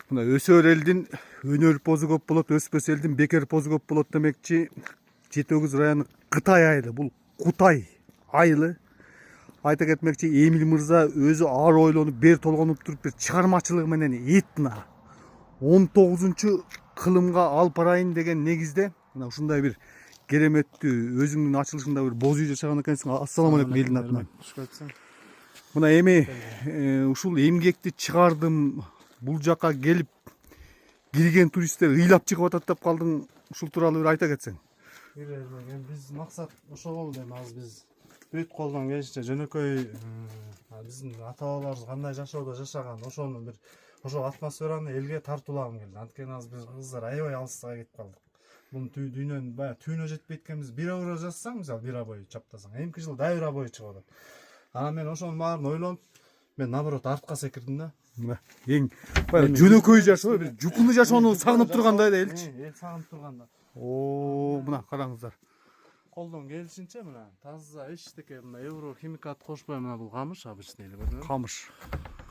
Мына өсөр элдин өнөр позу көп болот, өспөс элдин бекер позу көп болот демекчи. Жети Өгүз району Кытай айылы, бул Кутай айылы. Айта кетмекчи, Эмиль мырза өзү ар ойлонуп, бер толгонуп туруп бир чыгармачылыгы менен этна 19 кылымга алып барайын деген негизде мына ушундай бир кереметтүү өзүңдүн ачылышында бир боз үй жашаган экенсиң. Ассаламу алейкум элдин атынан. Мына эми ушул эмгекти чыгардым, бул жака келип кирген туристтер ыйлап чыгып атат деп калдың. Ушул тууралуу бир айта кетсең. Биз максат ошол болду. Эми азыр биз бүт колдон келишинче жөнөкөй биздин ата бабаларыбыз кандай жашоодо жашаган, ошону бир ошол атмосфераны элге тартуулагым келди. Анткени азыр биз кыздар аябай алыстага кетип калдык. Бунун дүйнөнүн баягы түүнө жетпей эткенбиз. Бир ора жазсаң, мисалы бир бою чаптасаң, эмки жыл дайыра бою чыгып атат. Анан мен ошонун баарын ойлонуп, мен наоборот артка секирдим да. Эң жөнөкөй жашоо, бир жукуну жашоону сагынып тургандай да элчи. Эл сагынып турганда. Мына караңыздар. Колдон келишинче мына таза эчтеке мына еврохимикат кошпой мына бул камыш обычный эле көрдүңүзбү?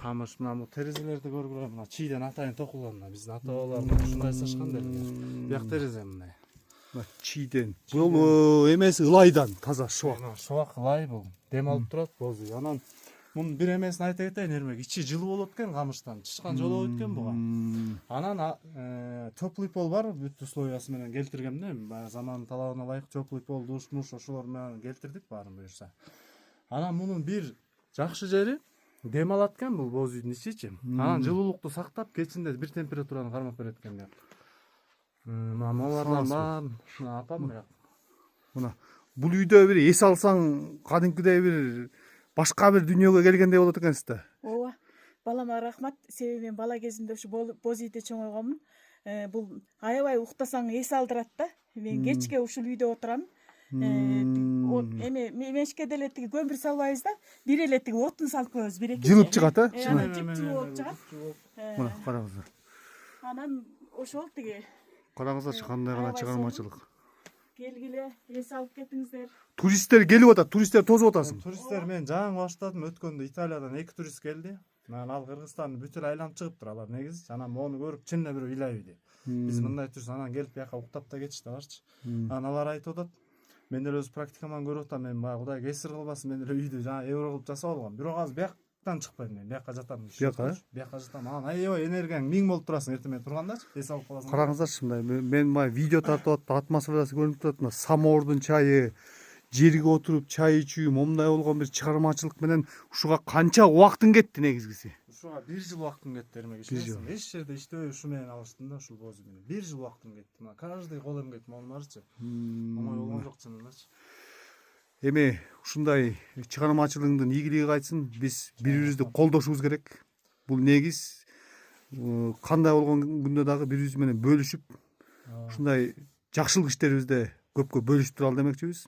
Камыш мына бул терезелерди көргүлө мына чийден атайын токулган мына биздин ата бабаларыбыз ушундай жасашкан деле. Бияк терезе мындай. Чийден. Бул эмеси ылайдан таза шубак. Шубак ылай бул. Дем алып турат боз үй. Анан мунун бир эмесин айта кетейин, Эрмек. Ичи жылуу болот экен камыштан. Чычкан жолоо өткөн буга. Анан теплый пол бар, бүт условиясы менен келтиргем да. Баягы заман талабына ылайык теплый пол, душ, муш ошолор менен келтирдик баарын буюрса. Анан мунун бир жакшы жери дем алат экен бул боз үйдүн ичичи. Анан жылуулукту сактап, кечинде бир температураны кармап берет экен бияк. Мамалардан баарын апам бияк. Мына бул үйдө бир эс алсаң, кадимкидей бир башка бир дүйнөгө келгендей болот экенсиз да. Ооба. Балама рахмат. Себеби мен бала кезимде ушу боз үйдө чоңойгонмун. Бул аябай уктасаң эс алдырат да. Мен кечке ушул үйдө отурам. Эми мешке деле тиги көмүр салбайбыз да. Бир эле тиги отун салып коебуз, бир эки. Жылып чыгат, Анан жып-жылуу болуп чыгат. Мына караңыздар. Анан ошол тиги Караңыздарчы кандай гана чыгармачылык. келгиле эс алып кетиңиздер. Туристтер келип атат, туристтер тозуп атасың. Туристтер мен жаңы баштадым. Өткөндө Италиядан 2 турист келди. Анан ал Кыргызстанды бүт эле айланып чыгыптыр алар негизи. Анан мону көрүп чын эле бир ыйлап иди. Биз мындай турист анан келип бияка уктап да кетишти аларчы. Анан алар айтып атат. Мен деле өз практикаман көрүп атам. Мен баягы Кудай кесир кылбасын, мен деле үйдү жаңы евро кылып жасап алгам. Бирок азыр бияктан чыкпайм мен. Бияка жатам. Бияка жатам. Анан аябай энергияң 1000 болуп турасың эртең менен тургандачы. Эс алып каласың. Караңыздарчы мындай. Мен мына видео тартып атып, атмосферасы көрүнүп турат. Мына самоордун чайы, жерге отуруп чай ичүү, момундай болгон бир чыгармачылык менен ушуга канча убактың кетти негизгиси? Ушуга 1 жыл убактым кетти Эрмек. Эч жерде иштебей ушу менен алыштым да ушул боз үй менен. 1 жыл убактым кетти. Мына каждый кол эмгек малымарчы. Оңой болгон жок чынындачы. Эми ушундай чыгармачылыгыңдын ийгилиги кайтсын. Биз бири-бирибизди колдошубуз керек. Бул негиз. Кандай болгон күндө дагы бири-бирибиз менен бөлүшүп, ушундай жакшылык иштерибизди көпкө бөлүшүп туралы демекчибиз.